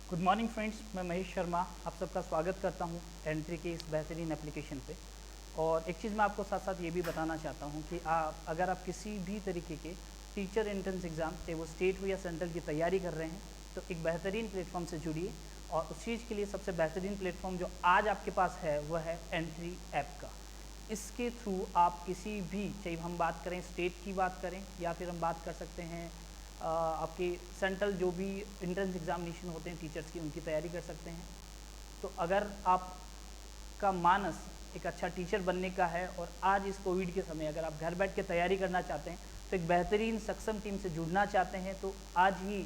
Good morning friends, मैं महेश शर्मा आप सबका स्वागत करता हूं एंट्री के इस बेहतरीन एप्लीकेशन पे। और एक चीज़ मैं आपको साथ साथ ये भी बताना चाहता हूं कि अगर आप किसी भी तरीके के टीचर एंट्रेंस एग्ज़ाम चाहे वो स्टेट हो या सेंट्रल की तैयारी कर रहे हैं तो एक बेहतरीन प्लेटफॉर्म से जुड़िए। और उस चीज़ के लिए सबसे बेहतरीन प्लेटफॉर्म जो आज आपके पास है वह है एंट्री ऐप का। इसके थ्रू आप किसी भी, चाहे हम बात करें स्टेट की बात करें या फिर हम बात कर सकते हैं आपके सेंट्रल जो भी एंट्रेंस एग्जामिनेशन होते हैं टीचर्स की, उनकी तैयारी कर सकते हैं। तो अगर आपका मानस एक अच्छा टीचर बनने का है और आज इस कोविड के समय अगर आप घर बैठ के तैयारी करना चाहते हैं तो एक बेहतरीन सक्षम टीम से जुड़ना चाहते हैं तो आज ही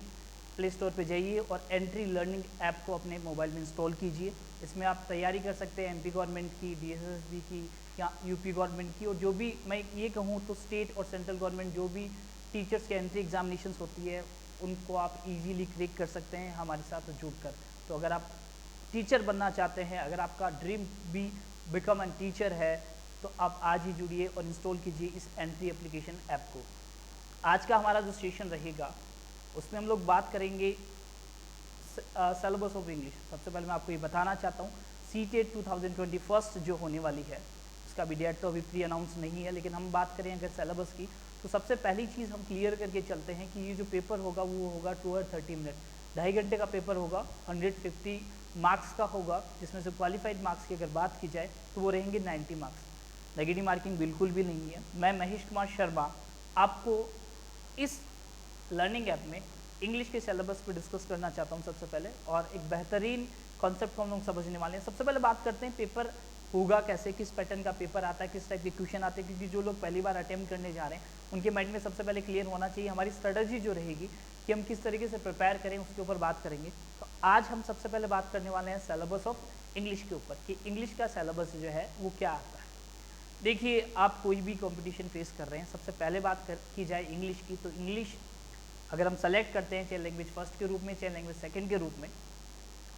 प्ले स्टोर पर जाइए और एंट्री लर्निंग ऐप को अपने मोबाइल में इंस्टॉल कीजिए। इसमें आप तैयारी कर सकते हैं एमपी गवर्नमेंट की, डीएसएसबी की या यूपी गवर्नमेंट की, और जो भी मैं ये कहूँ तो स्टेट और सेंट्रल गवर्नमेंट जो भी टीचर्स के एंट्री एग्जामिनेशंस होती है उनको आप इजीली क्रैक कर सकते हैं हमारे साथ जुड़कर। तो अगर आप टीचर बनना चाहते हैं, अगर आपका ड्रीम भी बिकम एन टीचर है, तो आप आज ही जुड़िए और इंस्टॉल कीजिए इस एंट्री एप्लीकेशन ऐप को। आज का हमारा जो सेशन रहेगा उसमें हम लोग बात करेंगे सिलेबस ऑफ इंग्लिश। सबसे पहले मैं आपको ये बताना चाहता हूँ सीटेट 2021 जो होने वाली है उसका भी डेट तो अभी प्री अनाउंस नहीं है, लेकिन हम बात करें अगर सिलेबस की तो सबसे पहली चीज़ हम क्लियर करके चलते हैं कि ये जो पेपर होगा वो होगा 2 और 30 मिनट, 2.5 घंटे का पेपर होगा। 150 मार्क्स का होगा, जिसमें से क्वालिफाइड मार्क्स की अगर बात की जाए तो वो रहेंगे 90 मार्क्स। नेगेटिव मार्किंग बिल्कुल भी नहीं है। मैं महेश कुमार शर्मा आपको इस लर्निंग ऐप में इंग्लिश के सिलेबस पर डिस्कस करना चाहता हूँ सबसे पहले, और एक बेहतरीन कॉन्सेप्ट को हम लोग समझने वाले हैं। सबसे पहले बात करते हैं पेपर होगा कैसे, किस पैटर्न का पेपर आता है, किस टाइप के क्वेश्चन आते हैं, क्योंकि जो लोग पहली बार अटेम्प्ट करने जा रहे हैं उनके माइंड में सबसे पहले क्लियर होना चाहिए हमारी स्ट्रेटजी जो रहेगी कि हम किस तरीके से प्रिपेयर करें, उसके ऊपर बात करेंगे। तो आज हम सबसे पहले बात करने वाले हैं सिलेबस ऑफ इंग्लिश के ऊपर कि इंग्लिश का सिलेबस जो है वो क्या आता है। देखिए, आप कोई भी कंपटीशन फेस कर रहे हैं, सबसे पहले बात की जाए इंग्लिश की, तो इंग्लिश अगर हम सेलेक्ट करते हैं चाहे लैंग्वेज फर्स्ट के रूप में चाहे लैंग्वेज सेकंड के रूप में,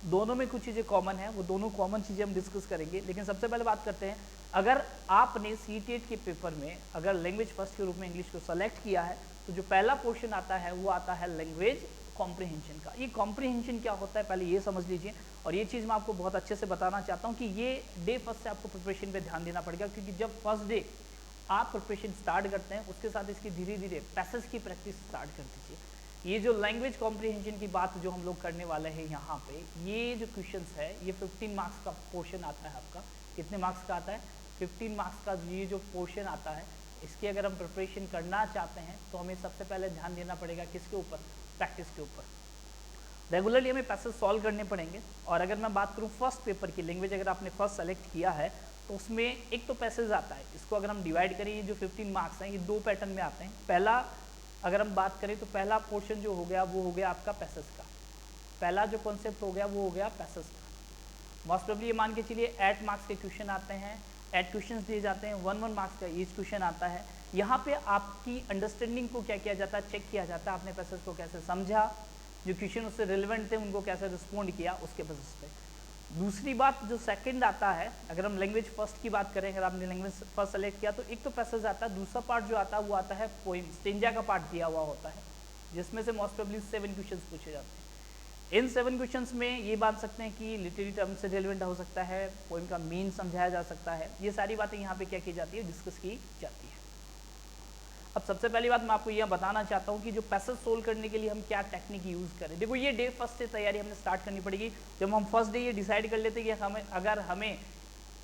दोनों में कुछ चीज़ें कॉमन है, वो दोनों कॉमन चीज़ें हम डिस्कस करेंगे। लेकिन सबसे पहले बात करते हैं, अगर आपने सीटेट के पेपर में अगर लैंग्वेज फर्स्ट के रूप में इंग्लिश को सेलेक्ट किया है तो जो पहला पोर्शन आता है वो आता है लैंग्वेज कॉम्प्रिहेंशन का। ये कॉम्प्रिहेंशन क्या होता है पहले ये समझ लीजिए, और ये चीज़ मैं आपको बहुत अच्छे से बताना चाहता हूँ कि ये डे फर्स्ट से आपको प्रिपरेशन पे ध्यान देना पड़ेगा, क्योंकि जब फर्स्ट डे आप प्रिपरेशन स्टार्ट करते हैं उसके साथ इसकी धीरे धीरे पैसेज की प्रैक्टिस स्टार्ट कर दीजिए। ये जो लैंग्वेज कॉम्प्रिहेंशन की बात जो हम लोग करने वाले हैं यहाँ पे, ये जो क्वेश्चंस है ये 15 मार्क्स का पोर्शन आता है आपका। कितने मार्क्स का आता है? 15 मार्क्स का ये जो पोर्शन आता है, इसकी अगर हम प्रिपरेशन करना चाहते हैं तो हमें सबसे पहले ध्यान देना पड़ेगा किसके ऊपर? प्रैक्टिस के ऊपर। रेगुलरली हमें पैसेज सॉल्व करने पड़ेंगे। और अगर मैं बात करूँ फर्स्ट पेपर की, लैंग्वेज अगर आपने फर्स्ट सेलेक्ट किया है तो उसमें एक तो पैसेज आता है, इसको अगर हम डिवाइड करें, ये जो 15 मार्क्स हैं ये 2 पैटर्न में आते हैं। पहला अगर हम बात करें तो पहला पोर्शन जो हो गया वो हो गया आपका पैसेज का। पहला जो कॉन्सेप्ट हो गया वो हो गया पैसेज का। मोस्ट प्रोबेबली ये मान के चलिए 8 मार्क्स के क्वेश्चन आते हैं, 8 क्वेश्चन दिए जाते हैं, 1 मार्क्स का ईच क्वेश्चन आता है। यहाँ पे आपकी अंडरस्टैंडिंग को क्या किया जाता है? चेक किया जाता है, आपने पैसेज को कैसे समझा, जो क्वेश्चन उससे रिलेवेंट थे उनको कैसे रिस्पॉन्ड किया, उसके बेसिस पे। दूसरी बात जो सेकंड आता है, अगर हम लैंग्वेज फर्स्ट की बात करें, अगर आपने लैंग्वेज फर्स्ट सेलेक्ट किया तो एक तो पैसेज आता है, दूसरा पार्ट जो आता है वो आता है पोइम, स्टेंजा का पार्ट दिया हुआ होता है, जिसमें से मोस्ट प्रोबेबली 7 क्वेश्चंस पूछे जाते हैं। इन 7 क्वेश्चंस में ये बात सकते हैं कि लिटरेरी टर्म से रिलेवेंट हो सकता है, पोइम का मीन समझाया जा सकता है, ये सारी बातें यहाँ पे क्या की जाती है? डिस्कस की जाती है। अब सबसे पहली बात मैं आपको यह बताना चाहता हूँ कि जो पैसेज सोल्व करने के लिए हम क्या टेक्निक यूज़ करें। देखो, ये डे फर्स्ट से तैयारी हमने स्टार्ट करनी पड़ेगी। जब हम फर्स्ट डे ये डिसाइड कर लेते हैं कि अगर हमें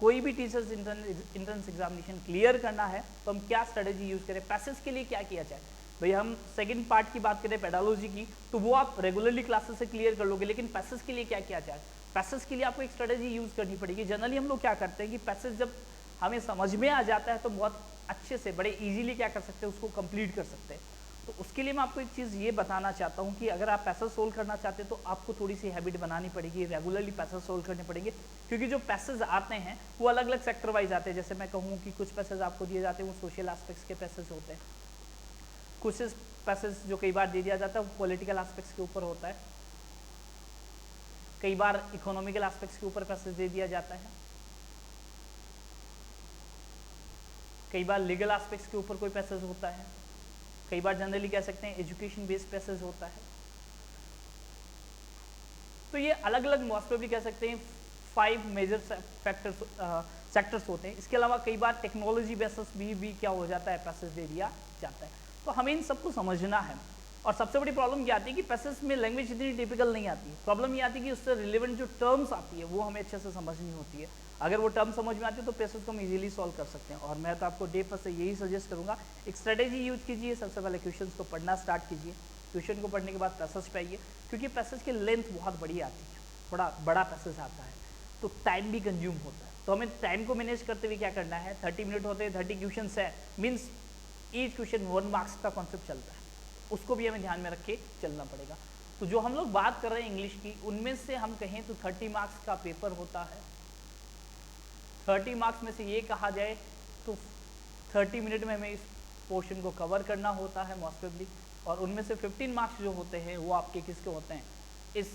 कोई भी टीचर्स एंट्रेंस एग्जामिनेशन क्लियर करना है तो हम क्या स्ट्रेटेजी यूज़ करें, पैसेज के लिए क्या किया जाए। भाई हम सेकंड पार्ट की बात करें पेडालॉजी की, तो वो आप रेगुलरली क्लासेस से क्लियर कर लोगे, लेकिन पैसेज के लिए क्या किया जाए? पैसेज के लिए आपको एक स्ट्रेटेजी यूज़ करनी पड़ेगी। जनरली हम लोग क्या करते हैं कि पैसेज जब हमें समझ में आ जाता है तो बहुत अच्छे से बड़े इजीली क्या कर सकते हैं, उसको कंप्लीट कर सकते हैं। तो उसके लिए मैं आपको एक चीज़ ये बताना चाहता हूँ कि अगर आप पैसेज सोल्व करना चाहते हैं तो आपको थोड़ी सी हैबिट बनानी पड़ेगी, रेगुलरली पैसेज सोल्व करने पड़ेंगे, क्योंकि जो पैसेज आते हैं वो अलग अलग सेक्टर वाइज आते हैं। जैसे मैं कहूँ कि कुछ पैसेज आपको दिए जाते हैं वो सोशल एस्पेक्ट्स के पैसेज होते हैं, कुछ पैसेज जो कई बार दे दिया जाता है वो पॉलिटिकल एस्पेक्ट्स के ऊपर होता है, कई बार इकोनॉमिकल एस्पेक्ट्स के ऊपर पैसेज दे दिया जाता है, कई बार लीगल एस्पेक्ट्स के ऊपर कोई पैसेज होता है, कई बार जनरली कह सकते हैं एजुकेशन बेस्ड पैसेज होता है। तो ये अलग अलग मोस्ट प्रोबेबली कह सकते हैं 5 मेजर सेक्टर्स होते हैं। इसके अलावा कई बार टेक्नोलॉजी बेसिस भी क्या हो जाता है, पैसेज दे दिया जाता है। तो हमें इन सबको समझना है। और सबसे बड़ी प्रॉब्लम क्या आती है कि पैसेज में लैंग्वेज इतनी टिपिकल नहीं आती है। प्रॉब्लम ये आती है कि उससे रिलेवेंट जो टर्म्स आती है वो हमें अच्छे से समझनी होती है। अगर वो टर्म समझ में आती है तो पैसेज को हम इजीली सॉल्व कर सकते हैं। और मैं तो आपको डे फर्स्ट से यही सजेस्ट करूँगा, एक स्ट्रेटेजी यूज कीजिए। सबसे पहले क्वेश्चंस को पढ़ना स्टार्ट कीजिए। क्वेश्चन को पढ़ने के बाद पैसेज पे आइए, क्योंकि पैसेज की लेंथ बहुत बड़ी आती है, थोड़ा बड़ा पैसेज आता है तो टाइम भी कंज्यूम होता है। तो हमें टाइम को मैनेज करते हुए क्या करना है, 30 मिनट होते हैं, 30 क्वेश्चन है, मीन्स ईच क्वेश्चन 1 मार्क्स का कॉन्सेप्ट चलता है, उसको भी हमें ध्यान में रख के चलना पड़ेगा। तो जो हम लोग बात कर रहे हैं इंग्लिश की, उनमें से हम कहें तो 30 मार्क्स का पेपर होता है। 30 मार्क्स में से ये कहा जाए तो 30 मिनट में हमें इस पोर्शन को कवर करना होता है मोस्ट प्रोबेबली। और उनमें से 15 मार्क्स जो होते हैं वो आपके किसके होते हैं, इस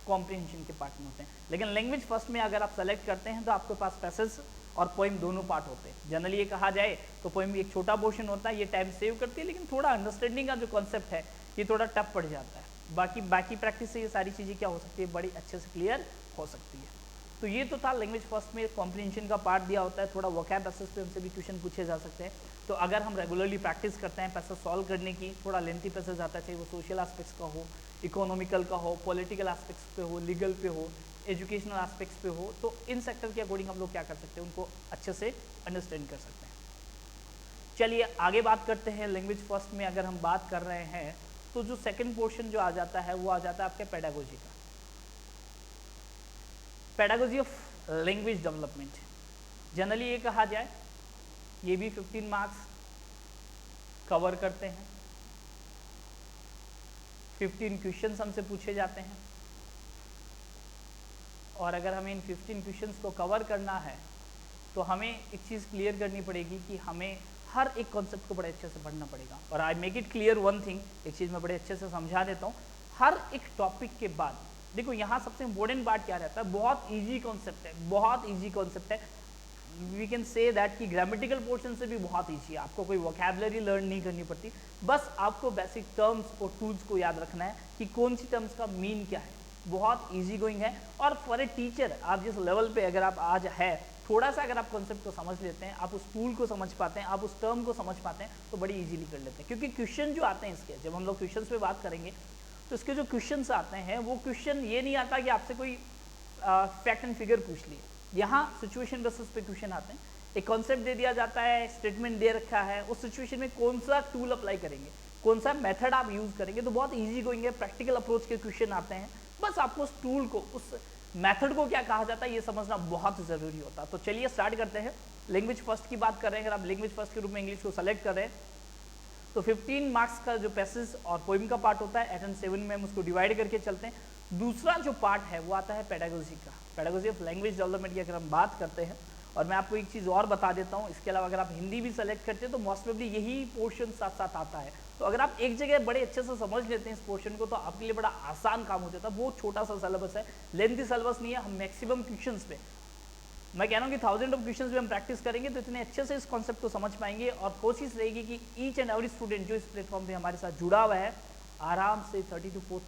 कॉम्प्रिहेंशन के पार्ट में होते हैं। लेकिन लैंग्वेज फर्स्ट में अगर आप सेलेक्ट करते हैं तो आपके पास पैसेज और पोइम दोनों पार्ट होते हैं। जनरली ये कहा जाए तो पोइम एक छोटा पोर्शन होता है, ये टाइम सेव करती है, लेकिन थोड़ा अंडरस्टैंडिंग का जो कॉन्सेप्ट है ये थोड़ा टफ पड़ जाता है। बाकी प्रैक्टिस से ये सारी चीज़ें क्या हो सकती है, बड़ी अच्छे से क्लियर हो सकती है। तो ये तो था लैंग्वेज फर्स्ट में कॉम्प्रिहेंशन का पार्ट दिया होता है। थोड़ा वोकैब बेसिस पे हमसे भी क्वेश्चन पूछे जा सकते हैं। तो अगर हम रेगुलरली प्रैक्टिस करते हैं पैसेज सॉल्व करने की, थोड़ा लेंथी पैसेज आता है, चाहे वो सोशल एस्पेक्ट्स का हो, इकोनॉमिकल का हो, पॉलिटिकल एस्पेक्ट्स पे हो, लीगल पे हो, एजुकेशनल एस्पेक्ट्स पे हो, तो इन सेक्टर के अकॉर्डिंग हम लोग क्या कर सकते हैं, उनको अच्छे से अंडरस्टैंड कर सकते हैं। चलिए आगे बात करते हैं। लैंग्वेज फर्स्ट में अगर हम बात कर रहे हैं तो जो सेकंड पोर्शन जो आ जाता है वो आ जाता है आपके पेडागोजी का, pedagogy of language development. Generally ये कहा जाए ये भी 15 मार्क्स कवर करते हैं। 15 क्वेश्चंस हमसे पूछे जाते हैं और अगर हमें इन 15 क्वेश्चंस को कवर करना है तो हमें एक चीज़ क्लियर करनी पड़ेगी कि हमें हर एक कॉन्सेप्ट को बड़े अच्छे से पढ़ना पड़ेगा। और I make it clear one thing, एक चीज़ मैं बड़े अच्छे से समझा देता हूँ। हर एक टॉपिक के बाद देखो यहाँ सबसे इंपॉर्टेंट पार्ट क्या रहता है, बहुत ईजी कॉन्सेप्ट है, बहुत ईजी कॉन्सेप्ट है। वी कैन से दैट कि ग्रामेटिकल पोर्शन से भी बहुत ईजी है, आपको कोई वोकैबुलरी लर्न नहीं करनी पड़ती, बस आपको बेसिक टर्म्स और टूल्स को याद रखना है कि कौन सी टर्म्स का मीन क्या है। बहुत ईजी गोइंग है। और फॉर ए टीचर आप जिस लेवल पे अगर आप आज है, थोड़ा सा अगर आप कॉन्सेप्ट को समझ लेते हैं, आप उस टूल को समझ पाते हैं, आप उस टर्म को समझ पाते हैं, तो बड़ी इजीली कर लेते हैं। क्योंकि क्वेश्चन जो आते हैं इसके, जब हम लोग क्वेश्चन पे बात करेंगे तो इसके जो क्वेश्चंस आते हैं वो क्वेश्चन ये नहीं आता कि आपसे कोई फैक्ट एंड फिगर पूछ लिए। यहाँ सिचुएशन बेसिस पे क्वेश्चन आते हैं। एक कॉन्सेप्ट दे दिया जाता है, स्टेटमेंट दे रखा है, उस सिचुएशन में कौन सा टूल अप्लाई करेंगे, कौन सा मेथड आप यूज करेंगे, तो बहुत ईजी गोइंग है। प्रैक्टिकल अप्रोच के क्वेश्चन आते हैं, बस आपको उस टूल को, उस मेथड को क्या कहा जाता है ये समझना बहुत ज़रूरी होता है। तो चलिए स्टार्ट करते हैं। लैंग्वेज फर्स्ट की बात कर रहे हैं, अगर आप लैंग्वेज फर्स्ट के रूप में इंग्लिश को सेलेक्ट कर रहे हैं तो 15 मार्क्स का जो पैसेज और पोइम का पार्ट होता है 8 and 7 में हम उसको डिवाइड करके चलते हैं। दूसरा जो पार्ट है वो आता है पेडागोजी का, पेडागोजी ऑफ लैंग्वेज डेवलपमेंट की अगर हम बात करते हैं। और मैं आपको एक चीज़ और बता देता हूँ, इसके अलावा अगर आप हिंदी भी सेलेक्ट करते हैं तो मोस्ट प्रोबेबली यही पोर्शन साथ साथ आता है। तो अगर आप एक जगह बड़े अच्छे से समझ लेते हैं इस पोर्शन को तो आपके लिए बड़ा आसान काम हो जाता है। वो छोटा सा सिलेबस है, लेंथी सिलेबस नहीं है। हम मैक्सिमम क्वेश्चंस पे, मैं कह रहा हूँ कि 1000 ऑफ क्वेश्चंस पे हम प्रैक्टिस करेंगे तो इतने अच्छे से इस कॉन्सेप्ट को समझ पाएंगे। और कोशिश रहेगी कि ईच एंड एवरी स्टूडेंट जो इस प्लेटफॉर्म पे हमारे साथ जुड़ा हुआ है आराम से 30 to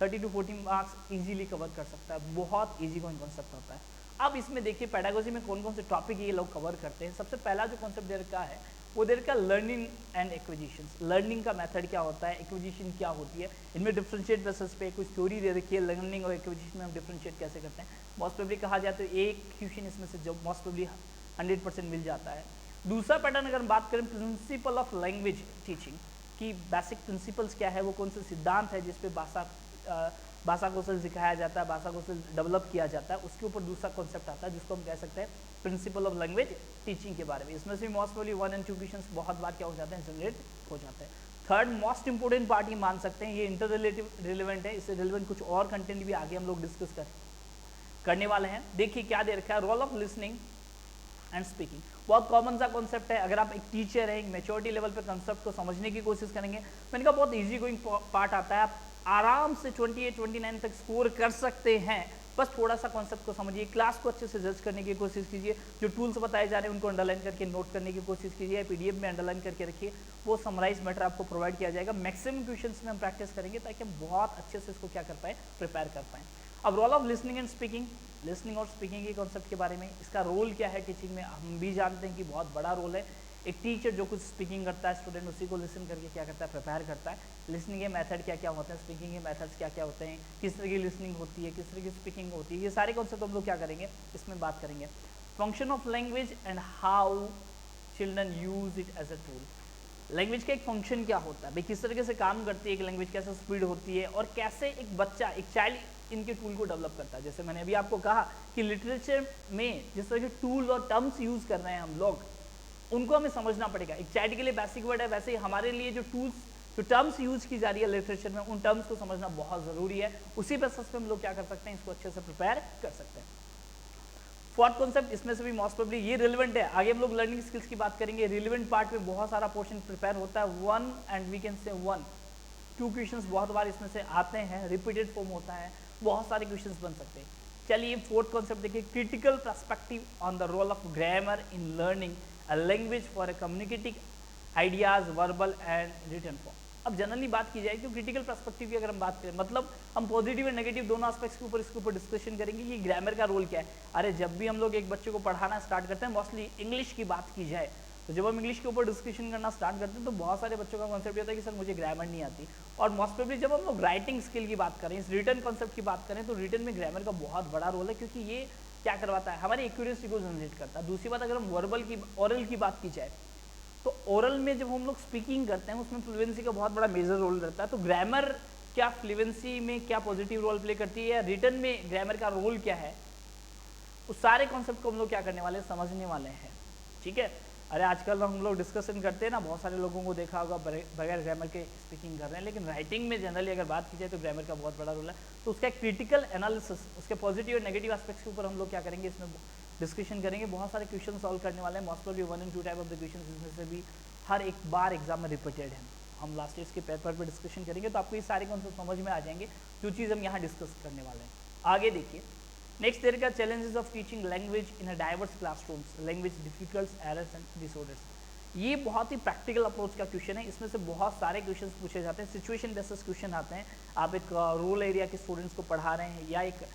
40 मार्क्स इजीली कवर कर सकता है। बहुत ईजी गोइंग कॉन्सेप्ट होता है। अब इसमें देखिए पेडागोजी में कौन कौन से टॉपिक ये लोग कवर करते हैं। सबसे पहला जो कॉन्सेप्ट दे रखा है वो दे रखा लर्निंग एंड एक्विजिशन। लर्निंग का मेथड क्या होता है, एक्विजिशन क्या होती है, इनमें डिफरेंशिएट बेसिस पे कुछ थ्योरी दे रखी है। लर्निंग और एक्विजिशन में हम डिफरेंशिएट कैसे करते हैं, मोस्ट प्रोबेबली कहा जाए तो एक क्वेश्चन इसमें से जो मोस्ट प्रोबेबली 100% मिल जाता है। दूसरा पैटर्न अगर हम बात करें प्रिंसिपल ऑफ लैंग्वेज टीचिंग की बेसिक प्रिंसिपल्स क्या है, वो कौन से सिद्धांत है जिसपे भाषा कौशल सिखाया जाता है, भाषा कौशल डेवलप किया जाता है, उसके ऊपर दूसरा कॉन्सेप्ट आता है जिसको हम कह सकते हैं प्रिंसिपल ऑफ लैंग्वेज टीचिंग के बारे में। इसमें से मोस्ट प्रोबेबली 1 and 2 क्वेश्चंस बहुत बार क्या हो जाते हैं, जनरेट हो जाते हैं। थर्ड मोस्ट इंपोर्टेंट पार्ट ये मान सकते हैं, ये इंटर रिलेवेंट है, इससे रिलेवेंट कुछ और कंटेंट भी आगे हम लोग डिस्कस करने वाले हैं। देखिए क्या दे रखा है, role of listening and speaking. बहुत कॉमन सा कॉन्सेप्ट है। अगर आप एक टीचर हैं, एक मैच्योरिटी लेवल पे कॉन्सेप्ट को समझने की कोशिश करेंगे, मैंने कहा बहुत इजी गोइंग पार्ट आता है। आप आराम से 28-29 तक स्कोर कर सकते हैं बस थोड़ा सा कॉन्सेप्ट को समझिए, क्लास को अच्छे से जज करने की कोशिश कीजिए, जो टूल्स बताए जा रहे हैं उनको अंडरलाइन करके नोट करने की कोशिश कीजिए, पीडीएफ में अंडरलाइन करके रखिए, वो समराइज मैटर आपको प्रोवाइड किया जाएगा। मैक्सिमम क्वेश्चंस में हम प्रैक्टिस करेंगे ताकि हम बहुत अच्छे से इसको क्या कर पाए, प्रिपेयर कर पाएँ। अब role of listening and speaking, listening और स्पीकिंग के कॉन्सेप्ट के बारे में, इसका रोल क्या है टीचिंग में, हम भी जानते हैं कि बहुत बड़ा रोल है। एक टीचर जो कुछ स्पीकिंग करता है, स्टूडेंट उसी को लिसन करके क्या करता है, प्रिपेयर करता है। लिसनिंग के मेथड क्या क्या होते हैं, स्पीकिंग के मेथड्स क्या क्या होते हैं, किस तरह की लिसनिंग होती है, किस तरह की स्पीकिंग होती है, ये सारे कॉन्सेप्ट हम लोग क्या करेंगे, इसमें बात करेंगे। Function of language and how children use it as a tool. Language का एक फंक्शन क्या होता है भाई, किस तरीके से काम करती है एक लैंग्वेज, कैसे स्पीड होती है, और कैसे एक बच्चा, एक चाइल्ड इनके टूल को डेवलप करता है। जैसे मैंने अभी आपको कहा कि लिटरेचर में जिस तरह के टूल और टर्म्स यूज कर रहे हैं हम लोग, उनको हमें समझना पड़ेगा। एक चाइल्ड के लिए बेसिक वर्ड है, वैसे ही हमारे लिए जो टूल्स, जो टर्म्स यूज की जा रही है लिटरेचर में, उन टर्म्स को समझना बहुत जरूरी है। उसी बेसिस पे हम लोग क्या कर सकते हैं, इसको अच्छे से प्रिपेयर कर सकते हैं। फोर्थ कॉन्सेप्ट, इसमें से भी मोस्ट प्रोबेबली ये रिलेवेंट है, आगे हम लोग लर्निंग स्किल्स की बात करेंगे। रिलेवेंट पार्ट में बहुत सारा पोर्शन प्रिपेयर होता है, 1 एंड वी कैन से 1-2 क्वेश्चंस बहुत बार इसमें से आते हैं, रिपीटेड फॉर्म होता है, बहुत सारे क्वेश्चंस बन सकते हैं। चलिए फोर्थ कॉन्सेप्ट देखिए, critical perspective on the role of grammar in learning a language for a communicating ideas verbal and written form. अब जनरली बात की जाए तो क्रिटिकल पर्सपेक्टिव की अगर हम बात करें, मतलब हम पॉजिटिव और नेगेटिव दोनों एस्पेक्ट्स के ऊपर इसके ऊपर डिस्कशन करेंगे कि ग्रामर का रोल क्या है। अरे जब भी हम लोग एक बच्चे को पढ़ाना स्टार्ट करते हैं, मोस्टली इंग्लिश की बात की जाए, तो जब हम इंग्लिश के ऊपर डिस्कशन करना स्टार्ट करते हैं तो बहुत सारे बच्चों का कॉन्सेप्ट होता है कि सर मुझे ग्रामर नहीं आती। और मोस्ट प्रोबेबली जब हम लोग राइटिंग स्किल की बात करें, इस रिटन कॉन्सेप्ट की बात करें, तो रिटन में ग्रामर का बहुत बड़ा रोल है, क्योंकि ये क्या करवाता है, हमारी एक्यूरेसी को जनरेट करता है। दूसरी बात, अगर हम वर्बल की, ओरल की बात की जाए, तो ओरल में जब हम लोग स्पीकिंग करते हैं उसमें फ्लुएंसी का बहुत बड़ा मेजर रोल रहता है। तो ग्रामर क्या फ्लुएंसी में क्या पॉजिटिव रोल प्ले करती है, या रिटन में ग्रामर का रोल क्या है, उस सारे कॉन्सेप्ट को हम लोग क्या करने वाले हैं, समझने वाले हैं। ठीक है। अरे आजकल हम लोग डिस्कशन करते हैं ना, बहुत सारे लोगों को देखा होगा बगैर ग्रामर के स्पीकिंग कर रहे हैं, लेकिन राइटिंग में जनरली अगर बात की जाए तो ग्रामर का बहुत बड़ा रोल है। तो उसका क्रिटिकल एनालिसिस, उसके पॉजिटिव और नेगेटिव एस्पेक्ट्स के ऊपर हम लोग क्या करेंगे, इसमें डिस्कशन करेंगे। बहुत सारे क्वेश्चन सॉल्व करने वाले हैं, most probably 1 and 2 type of the question, इसमें से भी हर एक बार एग्जाम में रिपीटेड है। हम लास्ट ईयर के पेपर पर डिस्कशन करेंगे तो आपको ये सारे कॉन्सेप्ट समझ में आ जाएंगे, जो चीज़ हम यहाँ डिस्कस करने वाले हैं। आगे देखिए, नेक्स्ट देयर का challenges of teaching language in a diverse classrooms, language difficulties, errors and disorders. ये बहुत ही प्रैक्टिकल अप्रोच का क्वेश्चन है, इसमें से बहुत सारे क्वेश्चंस पूछे जाते हैं, सिचुएशन बेसिस क्वेश्चन आते हैं। आप एक रूरल एरिया के स्टूडेंट्स को पढ़ा रहे हैं या एक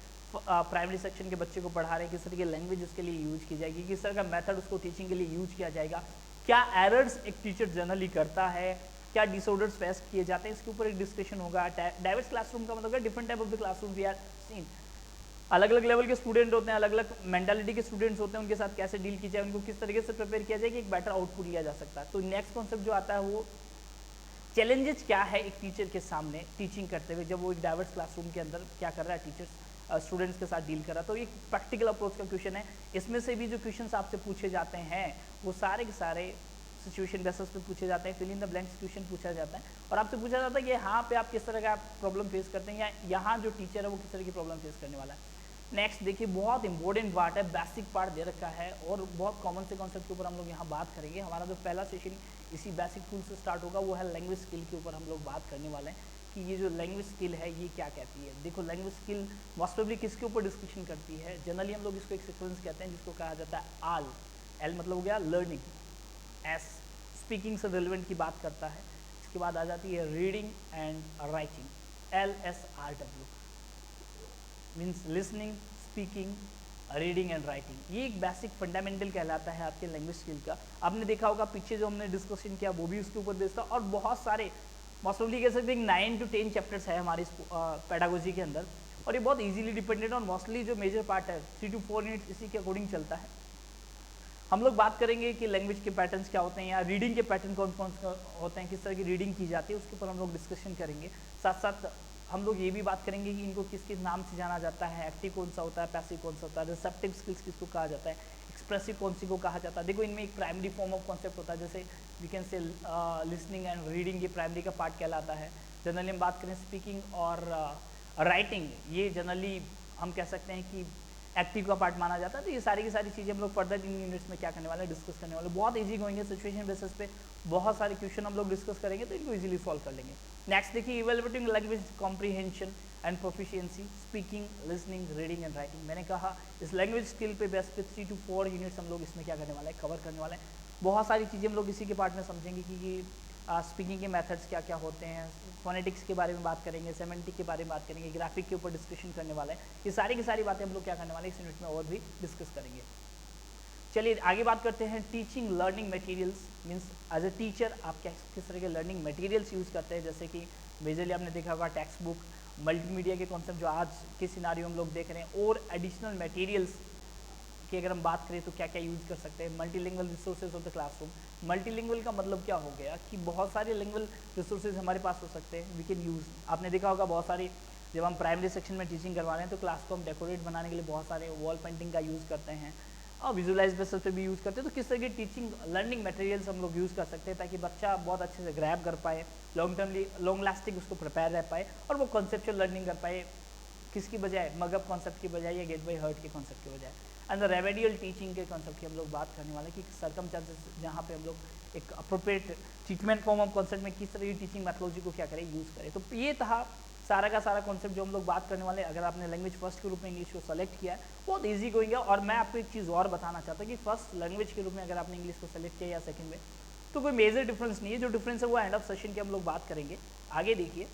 प्राइमरी सेक्शन के बच्चे को पढ़ा रहे हैं, किस तरह की लैंग्वेज उसके लिए यूज की जाएगी, किस तरह का मेथड उसको टीचिंग के लिए यूज किया जाएगा, क्या एरर्स एक टीचर जनरली करता है, क्या डिसऑर्डर्स फेस किए जाते हैं, इसके ऊपर एक डिस्कशन होगा। डाइवर्स क्लासरूम का मतलब है different type of the classroom we are seen, अलग अलग लेवल के स्टूडेंट होते हैं, अलग अलग मेंटालिटी के स्टूडेंट्स होते हैं, उनके साथ कैसे डील की जाए, उनको किस तरीके से प्रिपेयर किया जाए कि एक बेटर आउटपुट लिया जा सकता है। तो नेक्स्ट कॉन्सेप्ट जो आता है वो चैलेंजेस क्या है एक टीचर के सामने टीचिंग करते हुए, जब वो एक डाइवर्स क्लासरूम के अंदर क्या कर रहा है, टीचर्स स्टूडेंट्स के साथ डील कर रहा है। तो एक प्रैक्टिकल अप्रोच का क्वेश्चन है, इसमें से भी जो क्वेश्चंस आपसे पूछे जाते हैं वो सारे के सारे सिचुएशन बेसिस पे पूछे जाते हैं, fill in the blanks question पूछा जाता है और आपसे पूछा जाता है कि यहाँ पे आप किस तरह का प्रॉब्लम फेस करते हैं, या यहाँ जो टीचर है वो किस तरह की प्रॉब्लम फेस करने वाला है। नेक्स्ट देखिए, बहुत इंपॉर्टेंट पार्ट है, बेसिक पार्ट दे रखा है और बहुत कॉमन से कॉन्सेप्ट के ऊपर हम लोग यहाँ बात करेंगे। हमारा जो पहला सेशन इसी बेसिक टूल से स्टार्ट होगा वो है लैंग्वेज स्किल के ऊपर हम लोग बात करने वाले हैं कि ये जो लैंग्वेज स्किल है ये क्या कहती है। देखो लैंग्वेज स्किल मोस्ट प्रोबेबली किसके ऊपर डिस्कशन करती है, जनरली हम लोग इसको एक सीक्वेंस कहते हैं जिसको कहा जाता है आल। एल मतलब हो गया लर्निंग, एस स्पीकिंग से रिलेवेंट की बात करता है, इसके बाद आ जाती है reading and writing, LSRW means listening, speaking, reading and writing. ये एक बेसिक फंडामेंटल कहलाता है आपके लैंग्वेज स्किल का। आपने देखा होगा पीछे जो हमने डिस्कशन किया वो भी उसके ऊपर बेस्ड था और बहुत सारे मोस्ट प्रोबेबली कह सकते हैं 9 to 10 चैप्टर्स है हमारी पेडागोजी के अंदर और ये बहुत इजीली डिपेंडेंट और मोस्टली जो मेजर पार्ट है 3 to 4 यूनिट्स इसी के अकॉर्डिंग चलता है। हम लोग बात करेंगे कि लैंग्वेज के पैटर्न्स क्या होते हैं या रीडिंग के पैटर्न कौन कौन से होते हैं, किस तरह की रीडिंग की जाती है, उसके ऊपर हम लोग डिस्कशन करेंगे। साथ साथ हम लोग ये भी बात करेंगे कि इनको किस किस नाम से जाना जाता है, एक्टिव कौन सा होता है, पैसिव कौन सा होता है, रिसेप्टिव स्किल्स किसको कहा जाता है, एक्सप्रेसिव कौन सी को कहा जाता है। देखो इनमें एक प्राइमरी फॉर्म ऑफ कॉन्सेप्ट होता है, जैसे we can say listening and reading ये प्राइमरी का पार्ट कहलाता है। जनरली हम बात करें स्पीकिंग और राइटिंग, ये जनरली हम कह सकते हैं कि एक्टिव का पार्ट माना जाता है। तो ये सारी की सारी चीज़ें हम लोग फर्दर इन यूनिट्स में क्या करने वाले हैं, डिस्कस करने वाले। बहुत इजी गोइंग है, सिचुएशन बेसिस पे बहुत सारे क्वेश्चन हम लोग डिस्कस करेंगे तो इनको इजीली सॉल्व कर लेंगे। नेक्स्ट देखिए, evaluating language comprehension, and proficiency speaking, listening, reading and writing. मैंने कहा इस लैंग्वेज स्किल पे बेस पे 3 to 4 यूनिट्स हम लोग इसमें क्या करने वाले हैं, कवर करने वाले हैं। बहुत सारी चीज़ें हम लोग इसी के पार्ट में समझेंगे कि स्पीकिंग के मेथड्स क्या क्या होते हैं, फोनेटिक्स के बारे में बात करेंगे, सेमेंटिक के बारे में बात करेंगे, ग्राफिक के ऊपर डिस्कशन करने वाले हैं। ये सारी की सारी बातें हम लोग क्या करने वाले हैं इस यूनिट में और भी डिस्कस करेंगे। चलिए आगे बात करते हैं teaching learning materials, means as a teacher आप क्या किस तरह के लर्निंग मटेरियल्स यूज़ करते हैं। जैसे कि मेजरली आपने देखा होगा टेक्स्ट बुक, मल्टीमीडिया के कॉन्सेप्ट जो आज के सिनारियो हम लोग देख रहे हैं, और एडिशनल मटेरियल्स की अगर हम बात करें तो क्या क्या यूज़ कर सकते हैं। Multilingual resources of the classroom. Multilingual का मतलब क्या हो गया कि बहुत सारे लिंगुअल रिसोर्सेज हमारे पास हो सकते हैं, वी कैन यूज़। आपने देखा होगा बहुत सारी, जब हम प्राइमरी सेक्शन में टीचिंग करवा रहे हैं तो क्लास को हम डेकोरेट बनाने के लिए बहुत सारे वॉल पेंटिंग का यूज़ करते हैं और विजुअलाइज बेसिस पे भी यूज़ करते हैं। तो किस तरह की टीचिंग लर्निंग मटेरियल्स हम लोग यूज़ कर सकते हैं ताकि बच्चा बहुत अच्छे से ग्रैब कर पाए, लॉन्ग लास्टिंग उसको प्रिपेयर रह पाए और वो कॉन्सेप्चुअल लर्निंग कर पाए, किसकी बजाय मगअप कॉन्सेप्ट की बजाय या गेट बाय हर्ट के कॉन्सेप्ट की बजाय। एंड रेमेडियल टीचिंग के कॉन्सेप्ट की हम लोग बात करने वाले हैं कि सर्कमस्टेंसेस जहाँ पे हम लोग एक appropriate treatment form of concept में किस तरह की टीचिंग मेथोलॉजी को क्या करें, यूज़ करें। तो ये था सारा का सारा कॉन्सेप्ट जो हम लोग बात करने वाले हैं। अगर आपने लैंग्वेज फर्स्ट के रूप में इंग्लिश को सेलेक्ट किया है बहुत ईजी गोइंग है। और मैं आपको एक चीज़ और बताना चाहता हूँ कि फर्स्ट लैंग्वेज के रूप में अगर आपने इंग्लिश को सेलेक्ट किया या सेकंड में तो कोई मेजर डिफरेंस नहीं है। जो डिफरेंस है वो एंड ऑफ सेशन की हम लोग बात करेंगे। आगे देखिए,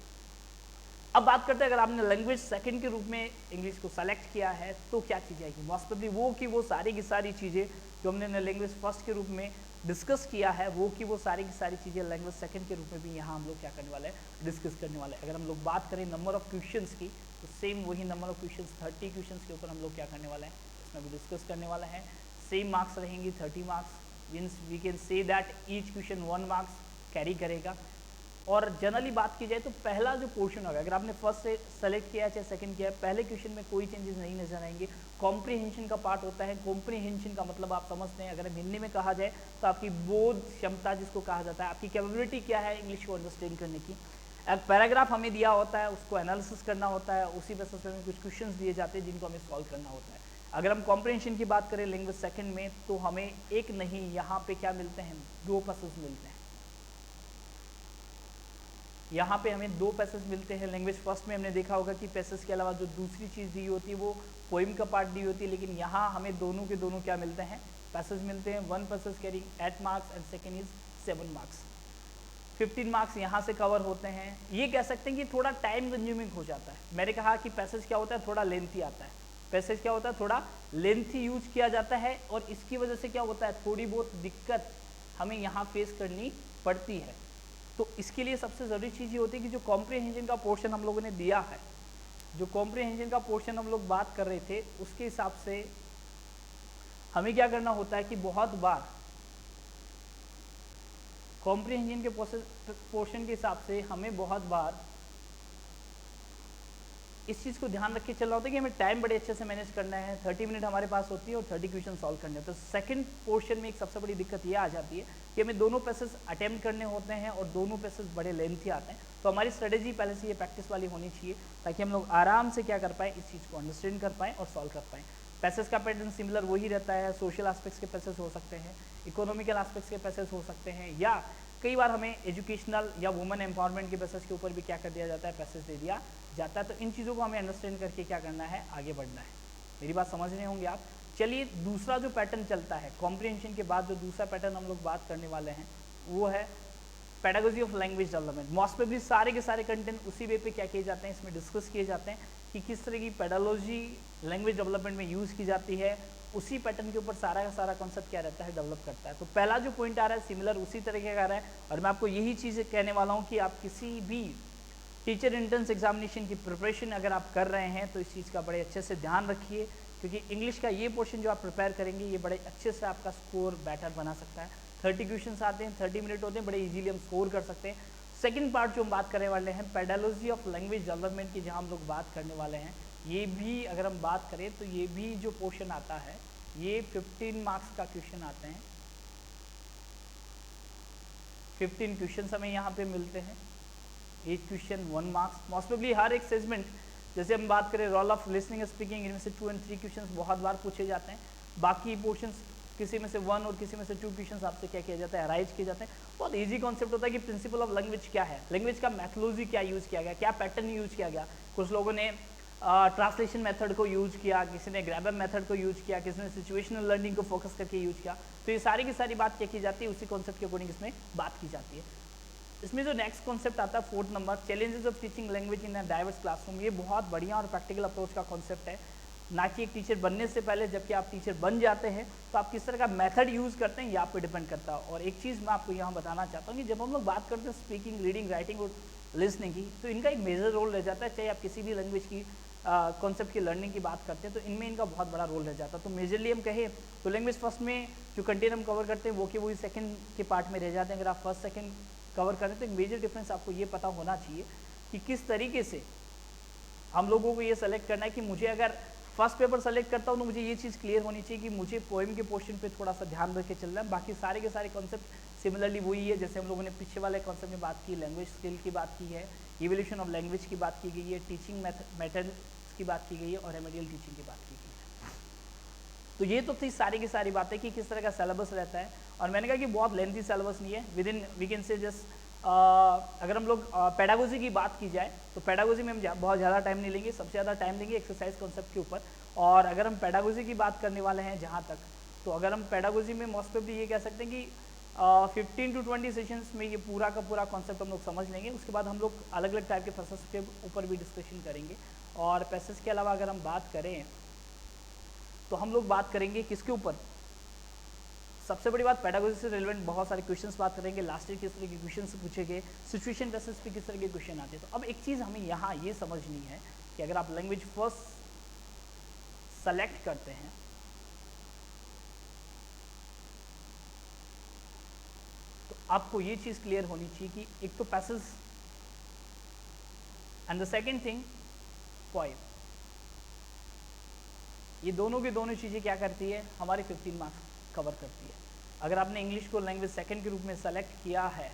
अब बात करते हैं अगर आपने लैंग्वेज सेकंड के रूप में इंग्लिश को सेलेक्ट किया है तो क्या चीज़ें आएगी। मोस्ट प्रोबेबली वो कि वो सारी की सारी चीज़ें जो हमने लैंग्वेज फर्स्ट के रूप में डिस्कस किया है वो कि वो सारी की सारी चीज़ें लैंग्वेज सेकंड के रूप में भी यहाँ हम लोग क्या करने वाले हैं, डिस्कस करने वाले हैं। अगर हम लोग बात करें नंबर ऑफ क्वेश्चंस की तो सेम वही नंबर ऑफ क्वेश्चंस 30 क्वेश्चंस के ऊपर हम लोग क्या करने वाले हैं, इसमें भी डिस्कस करने वाला है। सेम मार्क्स रहेंगी 30 marks, means we can say that each question 1 marks carry करेगा। और जनरली बात की जाए तो पहला जो पोर्शन होगा, अगर आपने फर्स्ट से सेलेक्ट किया है चाहे सेकंड किया है, पहले क्वेश्चन में कोई चेंजेस नहीं नजर आएंगे। कॉम्प्रिहेंशन का पार्ट होता है। कॉम्प्रिहेंशन का मतलब आप समझते हैं, अगर हम हिंदी में कहा जाए तो आपकी बोध क्षमता जिसको कहा जाता है, आपकी कैपेबिलिटी क्या है इंग्लिश को अंडरस्टैंड करने की। एक पैराग्राफ हमें दिया होता है, उसको एनालिसिस करना होता है, उसी बेसिस पे हमें कुछ क्वेश्चंस दिए जाते हैं जिनको हमें सॉल्व करना होता है। अगर हम कॉम्प्रिहेंशन की बात करें लैंग्वेज सेकंड में तो हमें एक नहीं, यहाँ पे क्या मिलते हैं, 2 पैसेज मिलते हैं। यहाँ पे हमें 2 पैसेज मिलते हैं। लैंग्वेज फर्स्ट में हमने देखा होगा कि पैसेज के अलावा जो दूसरी चीज़ दी होती है वो पोइम का पार्ट दी होती है, लेकिन यहाँ हमें दोनों के दोनों क्या मिलते हैं, पैसेज मिलते हैं। 1 passage carrying 8 marks and second is 7 marks. 15 marks यहाँ से कवर होते हैं। ये कह सकते हैं कि थोड़ा टाइम कंज्यूमिंग हो जाता है। मैंने कहा कि पैसेज क्या होता है, थोड़ा लेंथी आता है। पैसेज क्या होता है, थोड़ा लेंथी यूज किया जाता है और इसकी वजह से क्या होता है, थोड़ी बहुत दिक्कत हमें यहाँ फेस करनी पड़ती है। तो इसके लिए सबसे ज़रूरी चीज़ ये होती है कि जो कॉम्प्रिहेंशन का पोर्शन हम लोगों ने दिया है, जो कॉम्प्रिहेंशन का पोर्शन हम लोग बात कर रहे थे उसके हिसाब से हमें क्या करना होता है कि बहुत बार कॉम्प्रिहेंशन के पोर्शन के हिसाब से हमें बहुत बार इस चीज़ को ध्यान रख के चलना होता है कि हमें टाइम बड़े अच्छे से मैनेज करना है। 30 मिनट हमारे पास होती है और 30 क्वेश्चन सॉल्व करने होते हैं। तो सेकंड पोर्शन में एक सबसे बड़ी दिक्कत ये आ जाती है कि हमें दोनों पैसेज अटेम्प्ट करने होते हैं और दोनों पैसेज बड़े लेंथी आते हैं। तो हमारी स्ट्रेटेजी पहले से ये प्रैक्टिस वाली होनी चाहिए ताकि हम लोग आराम से क्या कर पाएँ, इस चीज़ को अंडरस्टैंड कर पाएँ और सॉल्व कर पाएँ। पैसेज का पैटर्न सिमिलर वही रहता है। सोशल एस्पेक्ट्स के पैसेज हो सकते हैं, इकोनॉमिकल एस्पेक्ट्स के पैसेज हो सकते हैं, या कई बार हमें एजुकेशनल या वुमेन एम्पावरमेंट के बेसिस के ऊपर भी क्या कर दिया जाता है, पैसेज दे दिया जाता है। तो इन चीज़ों को हमें अंडरस्टैंड करके क्या करना है, आगे बढ़ना है। मेरी बात समझ रहे होंगे आप। चलिए दूसरा जो पैटर्न चलता है कॉम्प्रिहेंशन के बाद, जो दूसरा पैटर्न हम लोग बात करने वाले हैं वो है pedagogy of language development. Most probably सारे के सारे कंटेंट उसी वे पे क्या किए जाते हैं, इसमें डिस्कस किए जाते हैं कि किस तरह की पेडालॉजी लैंग्वेज डेवलपमेंट में यूज़ की जाती है। उसी पैटर्न के ऊपर सारा का सारा कॉन्सेप्ट क्या रहता है, डेवलप करता है। तो पहला जो पॉइंट आ रहा है सिमिलर उसी तरीके का आ रहा है। और मैं आपको यही चीज़ कहने वाला हूँ कि आप किसी भी टीचर एंट्रेंस एग्जामिनेशन की प्रिपरेशन अगर आप कर रहे हैं तो इस चीज़ का बड़े अच्छे से ध्यान रखिए, क्योंकि इंग्लिश का ये पोर्शन जो आप प्रिपेयर करेंगे ये बड़े अच्छे से आपका स्कोर बेटर बना सकता है। 30 क्वेश्चन आते हैं, 30 मिनट होते हैं, बड़े इजीली हम स्कोर कर सकते हैं। सेकंड पार्ट जो हम बात करने वाले हैं पेडालॉजी ऑफ लैंग्वेज डेवलपमेंट की, जहाँ हम लोग बात करने वाले हैं, ये भी अगर हम बात करें तो ये भी जो पोर्शन आता है ये 15 मार्क्स का क्वेश्चन आते हैं। 15 क्वेश्चन हमें यहाँ पे मिलते हैं। 8 क्वेश्चन 1 मार्क्स। मोस्ट प्रोबेबली हर एक सेगमेंट, जैसे हम बात करें रोल ऑफ लिसनिंग स्पीकिंग, इनमें से 2 और 3 क्वेश्चन बहुत बार पूछे जाते हैं। बाकी पोर्शंस किसी में से 1 और किसी में से 2 क्वेश्चन आपसे क्या किया जाता है, राइज किए जाते हैं। बहुत इजी कॉन्सेप्ट होता है कि प्रिंसिपल ऑफ लैंग्वेज क्या है, लैंग्वेज का मैथोलॉजी क्या यूज़ किया गया, क्या पैटर्न यूज़ किया गया। कुछ लोगों ने ट्रांसलेशन मेथड को यूज़ किया, किसी ने ग्रैबर मेथड को यूज़ किया, किसी ने सिचुएशनल लर्निंग को फोकस करके यूज़ किया। तो ये सारी की सारी बात क्या की जाती है, उसी कॉन्सेप्ट के अकॉर्डिंग इसमें बात की जाती है। इसमें जो नेक्स्ट कॉन्सेप्ट आता है 4th number, challenges of teaching language in a diverse classroom. ये बहुत बढ़िया और प्रैक्टिकल अप्रोच का कॉन्सेप्ट है, ना कि एक टीचर बनने से पहले, जबकि आप टीचर बन जाते हैं तो आप किस तरह का मेथड यूज़ करते हैं ये आप पे डिपेंड करता है। और एक चीज़ मैं आपको यहाँ बताना चाहता हूँ कि जब हम लोग बात करते हैं स्पीकिंग, रीडिंग, राइटिंग और लिसनिंग की, तो इनका एक मेजर रोल रह जाता है। चाहे आप किसी भी लैंग्वेज की कॉन्सेप्ट की लर्निंग की बात करते हैं तो इनमें इनका बहुत बड़ा रोल रह जाता है। तो मेजरली हम कहें तो लैंग्वेज फर्स्ट में जो कंटेंट हम कवर करते हैं वो कि वही सेकंड के पार्ट में रह जाते हैं। अगर आप फर्स्ट सेकंड कवर करें तो एक मेजर डिफरेंस आपको ये पता होना चाहिए कि किस तरीके से हम लोगों को ये सेलेक्ट करना है कि मुझे अगर फर्स्ट पेपर सेलेक्ट करता हूँ तो मुझे ये चीज़ क्लियर होनी चाहिए कि मुझे पोएम के पोर्शन पे थोड़ा सा ध्यान रख के चलना है। बाकी सारे के सारे कॉन्सेप्ट सिमिलरली वही है जैसे हम लोगों ने पीछे वाले कॉन्सेप्ट में बात की, लैंग्वेज स्किल की बात की है, इवोल्यूशन ऑफ लैंग्वेज की बात की गई है, टीचिंग मेथड की बात की गई है और रेमेडियल टीचिंग की बात की गई है। तो ये तो थी सारी की सारी बातें कि किस तरह का सिलेबस रहता है। और मैंने कहा कि बहुत लेंथी सिलेबस नहीं है, within we can say just अगर हम लोग पेडागोजी की बात की जाए तो पेडागोजी में हम बहुत ज़्यादा टाइम नहीं लेंगे, सबसे ज़्यादा टाइम देंगे एक्सरसाइज कॉन्सेप्ट के ऊपर। और अगर हम पेडागोजी की बात करने वाले हैं जहाँ तक, तो अगर हम पेडागोजी में मोस्ट ऑफ ये कह सकते हैं कि 15 to 20 सेशंस में ये पूरा का पूरा कॉन्सेप्ट हम लोग समझ लेंगे। उसके बाद हम लोग अलग अलग टाइप के पैसेज के ऊपर भी डिस्कशन करेंगे। और पैसेज के अलावा अगर हम बात करें तो हम लोग बात करेंगे किसके ऊपर, सबसे बड़ी बात पेडागोजी से रिलेवेंट बहुत सारे क्वेश्चंस बात करेंगे। लास्ट ईयर किस तरह के क्वेश्चंस पूछे गए, सिचुएशन बेसिस पे किस तरह के क्वेश्चन आते हैं। तो अब एक चीज़ हमें यहाँ ये समझनी है कि अगर आप लैंग्वेज फर्स्ट सेलेक्ट करते हैं तो आपको ये चीज़ क्लियर होनी चाहिए कि एक तो passage and the second thing poem, ये दोनों की दोनों चीज़ें क्या करती है, हमारे 15 मार्क्स कवर करती है। अगर आपने इंग्लिश को लैंग्वेज सेकंड के रूप में सेलेक्ट किया है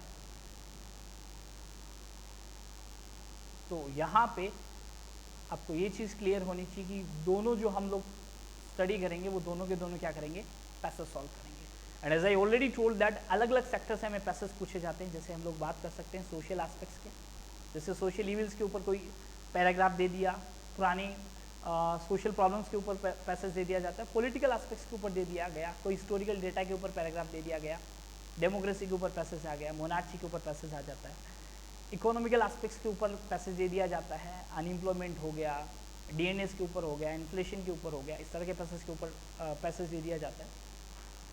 तो यहाँ पे आपको ये चीज़ क्लियर होनी चाहिए कि दोनों जो हम लोग स्टडी करेंगे वो दोनों के दोनों क्या करेंगे, पैसेज सॉल्व करेंगे। And as I already told that अलग अलग सेक्टर से हमें पैसेज पूछे जाते हैं। जैसे हम लोग बात कर सकते हैं सोशल एस्पेक्ट्स के, जैसे सोशल इविल्स के ऊपर कोई पैराग्राफ दे दिया, पुरानी सोशल प्रॉब्लम्स के ऊपर पैसेज दे दिया जाता है, पॉलिटिकल एस्पेक्ट्स के ऊपर दे दिया गया, कोई हिस्टोरिकल डेटा के ऊपर पैराग्राफ दे दिया गया, डेमोक्रेसी के ऊपर पैसेज आ गया, मोनार्ची के ऊपर पैसेज आ जाता है, इकोनॉमिकल एस्पेक्ट्स के ऊपर पैसेज दे दिया जाता है, अनएम्प्लॉयमेंट हो गया, डीएनएस के ऊपर हो गया, इन्फ्लेशन के ऊपर हो गया, इस तरह के पैसेज के ऊपर पैसेज दे दिया जाता है।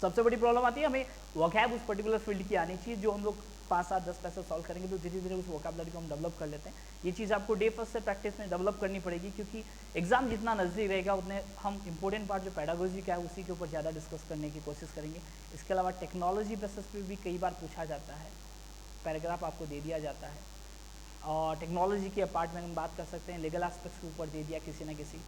सबसे बड़ी प्रॉब्लम आती है हमें वोकैब उस पर्टिकुलर फील्ड की आनी चाहिए। जो हम लोग 5, 7, 10 पैसेज सॉल्व करेंगे तो धीरे धीरे उस वोकैबुलरी को हम डेवलप कर लेते हैं। ये चीज़ आपको डे फर्स्ट से प्रैक्टिस में डेवलप करनी पड़ेगी, क्योंकि एग्जाम जितना नज़दीक रहेगा उतने हम इंपॉर्टेंट पार्ट जो पेडागोजी का है उसी के ऊपर ज़्यादा डिस्कस करने की कोशिश करेंगे। इसके अलावा टेक्नोलॉजी बेसिस पे भी कई बार पूछा जाता है, पैराग्राफ आपको दे दिया जाता है। और टेक्नोलॉजी के अपार्ट में हम बात कर सकते हैं लीगल एस्पेक्ट्स के ऊपर दे दिया किसी न किसी,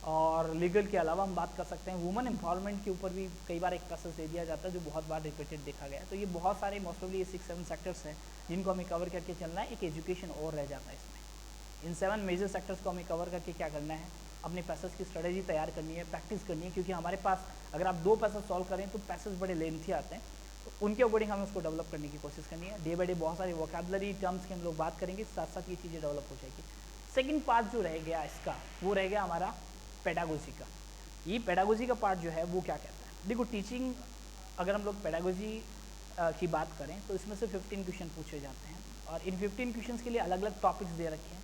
और लीगल के अलावा हम बात कर सकते हैं वुमेन एम्पावरमेंट के ऊपर भी कई बार एक पैसेज दे दिया जाता है जो बहुत बार रिपीटेड देखा गया है। तो ये बहुत सारे मोस्ट ऑफली ये 6-7 सेक्टर्स हैं जिनको हमें कवर करके चलना है। एक एजुकेशन और रह जाता है इसमें। इन 7 मेजर सेक्टर्स को हमें कवर करके क्या करना है, अपने पैसेज की स्ट्रेटेजी तैयार करनी है, प्रैक्टिस करनी है। क्योंकि हमारे पास अगर आप 2 पैसेज सॉल्व करें तो पैसेज बड़े लेंथी आते हैं, तो उनके अकॉर्डिंग हमें उसको डेवलप करने की कोशिश करनी है। डे बाई डे बहुत सारी वोकैबुलरी टर्म्स की हम लोग बात करेंगे, साथ साथ ये चीज़ें डेवलप हो जाएगी। सेकेंड पार्ट जो रह गया इसका वो रह गया हमारा पेडागोजी का। ये पेडागोजी का पार्ट जो है वो क्या कहता है, देखो टीचिंग अगर हम लोग पेडागोजी की बात करें तो इसमें से 15 क्वेश्चन पूछे जाते हैं और इन 15 क्वेश्चंस के लिए अलग अलग टॉपिक्स दे रखे हैं।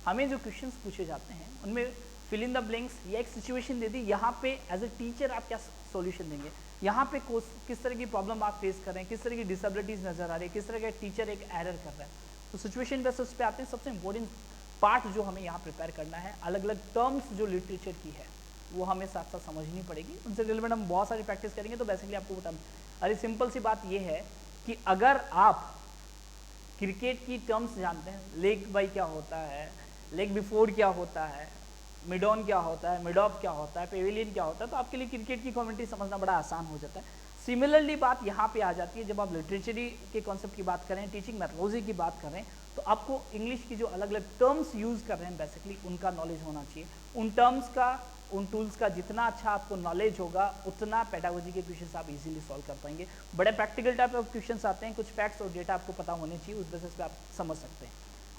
हमें जो क्वेश्चंस पूछे जाते हैं उनमें फिल इन द ब्लैंक्स या एक सिचुएशन दे दी, यहाँ पे एज ए टीचर आप क्या सॉल्यूशन देंगे, यहाँ पे किस तरह की प्रॉब्लम आप फेस कर रहे हैं, किस तरह की डिसेबिलिटीज़ नज़र आ रही है, किस तरह का टीचर एक एरर कर रहा है। तो सिचुएशन बेसिस पे आते हैं। सबसे इंपॉर्टेंट पार्ट जो हमें यहाँ प्रिपेयर करना है, अलग अलग टर्म्स जो लिटरेचर की है वो हमें साथ साथ समझनी पड़ेगी। उनसे रिलेवेंट हम बहुत सारी प्रैक्टिस करेंगे। तो बेसिकली आपको बता, अरे सिंपल सी बात ये है कि अगर आप क्रिकेट की टर्म्स जानते हैं, लेग बाई क्या होता है, लेग बिफोर क्या होता है, मिड ऑन क्या होता है, मिड ऑफ क्या होता है, पेविलियन क्या होता है, तो आपके लिए क्रिकेट की कमेंट्री समझना बड़ा आसान हो जाता है। सिमिलरली बात यहाँ पे आ जाती है, जब आप लिटरेचरी के कॉन्सेप्ट की बात करें, टीचिंग मेथोडोलॉजी की बात करें, तो आपको इंग्लिश की जो अलग अलग टर्म्स यूज़ कर रहे हैं बेसिकली उनका नॉलेज होना चाहिए। उन टर्म्स का, उन टूल्स का जितना अच्छा आपको नॉलेज होगा उतना पेडागोजी के क्वेश्चंस आप इजीली सॉल्व कर पाएंगे। बड़े प्रैक्टिकल टाइप ऑफ क्वेश्चंस आते हैं, कुछ फैक्ट्स और डेटा आपको पता होने चाहिए, उस बेसिस पे आप समझ सकते हैं।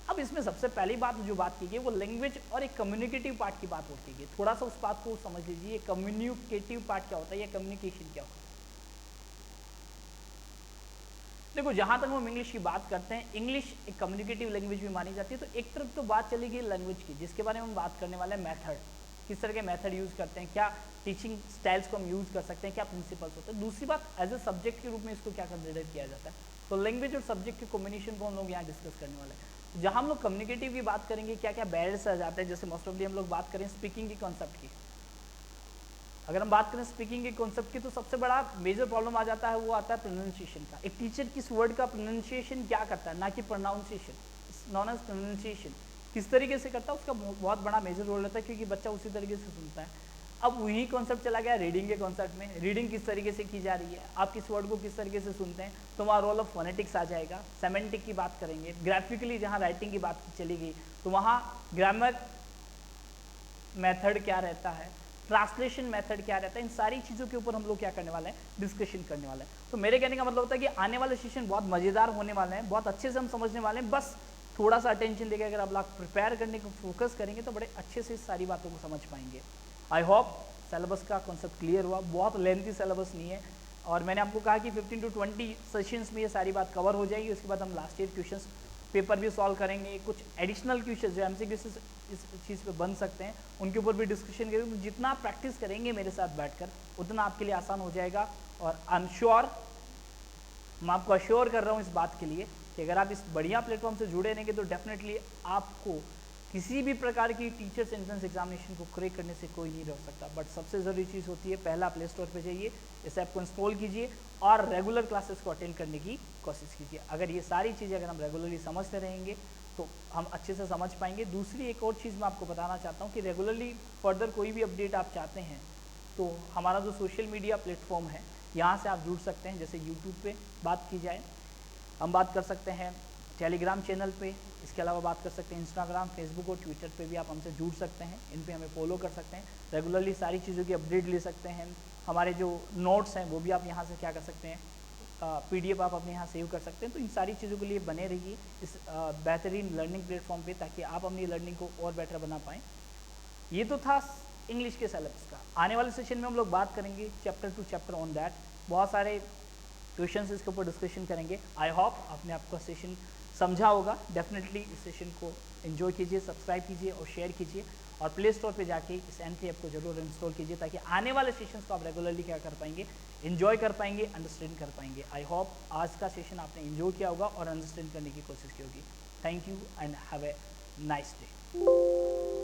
अब इसमें सबसे पहली बात जो बात की गई वो लैंग्वेज और एक कम्युनिकेटिव पार्ट की बात होती है। थोड़ा सा उस बात को समझ लीजिए, कम्युनिकेटिव पार्ट क्या होता है या कम्युनिकेशन क्या होता है। देखो, जहां तक हम इंग्लिश की बात करते हैं, इंग्लिश एक कम्युनिकेटिव लैंग्वेज भी मानी जाती है। तो एक तरफ तो बात चली गई लैंग्वेज की, जिसके बारे में हम बात करने वाले हैं मेथड, किस तरह के मेथड यूज करते हैं, क्या टीचिंग स्टाइल्स को हम यूज कर सकते हैं, क्या प्रिंसिपल्स होते हैं। दूसरी बात, एज ए सब्जेक्ट के रूप में इसको क्या कंसिडर किया जाता है। तो लैंग्वेज और सब्जेक्ट के कॉम्बिनेशन को हम लोग यहाँ डिस्कस करने वाले हैं। जहाँ हम लोग कम्युनिकेटिव की बात करेंगे, क्या क्या बैरियर्स आ जाते हैं, जैसे मोस्ट ऑफली हम लोग बात करें स्पीकिंग की कॉन्सेप्ट की। अगर हम बात करें स्पीकिंग के कॉन्सेप्ट की, तो सबसे बड़ा मेजर प्रॉब्लम आ जाता है, वो आता है प्रोनाउंसिएशन का। एक टीचर किस वर्ड का प्रोनाउंसिएशन क्या करता है, ना कि प्रोनाउंसिएशन, नॉन एज प्रोनाउंसिएशन किस तरीके से करता है, उसका बहुत बड़ा मेजर रोल रहता है, क्योंकि बच्चा उसी तरीके से सुनता है। अब वही कॉन्सेप्ट चला गया रीडिंग के कॉन्सेप्ट में। रीडिंग किस तरीके से की जा रही है, आप किस वर्ड को किस तरीके से सुनते हैं, तो वहाँ रोल ऑफ फोनेटिक्स आ जाएगा। सेमेंटिक की बात करेंगे, ग्राफिकली जहाँ राइटिंग की बात चली गई, तो वहाँ ग्रामर मेथड क्या रहता है, ट्रांसलेशन मेथड क्या रहता है, इन सारी चीज़ों के ऊपर हम लोग क्या करने वाले हैं, डिस्कशन करने वाले हैं। तो मेरे कहने का मतलब होता है कि आने वाले सेशन बहुत मज़ेदार होने वाले हैं, बहुत अच्छे से हम समझने वाले हैं। बस थोड़ा सा अटेंशन देकर अगर आप लोग प्रिपेयर करने को फोकस करेंगे तो बड़े अच्छे से सारी बातों को समझ पाएंगे। आई होप सिलेबस का कॉन्सेप्ट क्लियर हुआ। बहुत लेंथी सिलेबस नहीं है, और मैंने आपको कहा कि 15 to 20 सेशंस में ये सारी बात कवर हो जाएगी। उसके बाद हम लास्ट ईयर क्वेश्चंस पेपर भी सॉल्व करेंगे, कुछ एडिशनल क्वेश्चन जो एमसीक्यू से इस चीज़ पे बन सकते हैं उनके ऊपर भी डिस्कशन करेंगे। तो जितना आप प्रैक्टिस करेंगे मेरे साथ बैठकर उतना आपके लिए आसान हो जाएगा। और आई एम श्योर, मैं आपको अश्योर कर रहा हूँ इस बात के लिए कि अगर आप इस बढ़िया प्लेटफॉर्म से जुड़े रहेंगे तो डेफिनेटली आपको किसी भी प्रकार की टीचर्स एंट्रेंस एग्जामिनेशन को क्रैक करने से कोई नहीं रोक सकता। बट सबसे ज़रूरी चीज़ होती है, पहला प्ले स्टोर पर जाइए, इस ऐप को इंस्टॉल कीजिए और रेगुलर क्लासेस को अटेंड करने की कोशिश कीजिए। अगर ये सारी चीज़ें अगर हम रेगुलरली समझते रहेंगे तो हम अच्छे से समझ पाएंगे। दूसरी एक और चीज़ मैं आपको बताना चाहता हूँ कि रेगुलरली फर्दर कोई भी अपडेट आप चाहते हैं तो हमारा जो सोशल मीडिया प्लेटफॉर्म है यहाँ से आप जुड़ सकते हैं। जैसे यूट्यूब पे बात की जाए, हम बात कर सकते हैं टेलीग्राम चैनल पे, इसके अलावा बात कर सकते हैं इंस्टाग्राम, फेसबुक और ट्विटर पे भी आप हमसे जुड़ सकते हैं। इन पे हमें फॉलो कर सकते हैं, रेगुलरली सारी चीज़ों की अपडेट ले सकते हैं। हमारे जो नोट्स हैं वो भी आप यहाँ से क्या कर सकते हैं, PDF आप अपने यहाँ सेव कर सकते हैं। तो इन सारी चीज़ों के लिए बने रहिए इस बेहतरीन लर्निंग प्लेटफॉर्म पे, ताकि आप अपनी लर्निंग को और बेटर बना पाएँ। ये तो था इंग्लिश के सिलेबस का। आने वाले सेशन में हम लोग बात करेंगे chapter two chapter on that, बहुत सारे क्वेश्चंस इसके ऊपर डिस्कशन करेंगे। आई होप आपने आपका सेशन समझा होगा। डेफिनेटली इस सेशन को एंजॉय कीजिए, सब्सक्राइब कीजिए और शेयर कीजिए, और प्ले स्टोर पे जाके इस एंट्री ऐप को जरूर इंस्टॉल कीजिए, ताकि आने वाले सेशंस को आप रेगुलरली क्या कर पाएंगे, एंजॉय कर पाएंगे, अंडरस्टैंड कर पाएंगे। आई होप आज का सेशन आपने एंजॉय किया होगा और अंडरस्टैंड करने की कोशिश की होगी। Thank you and have a nice day.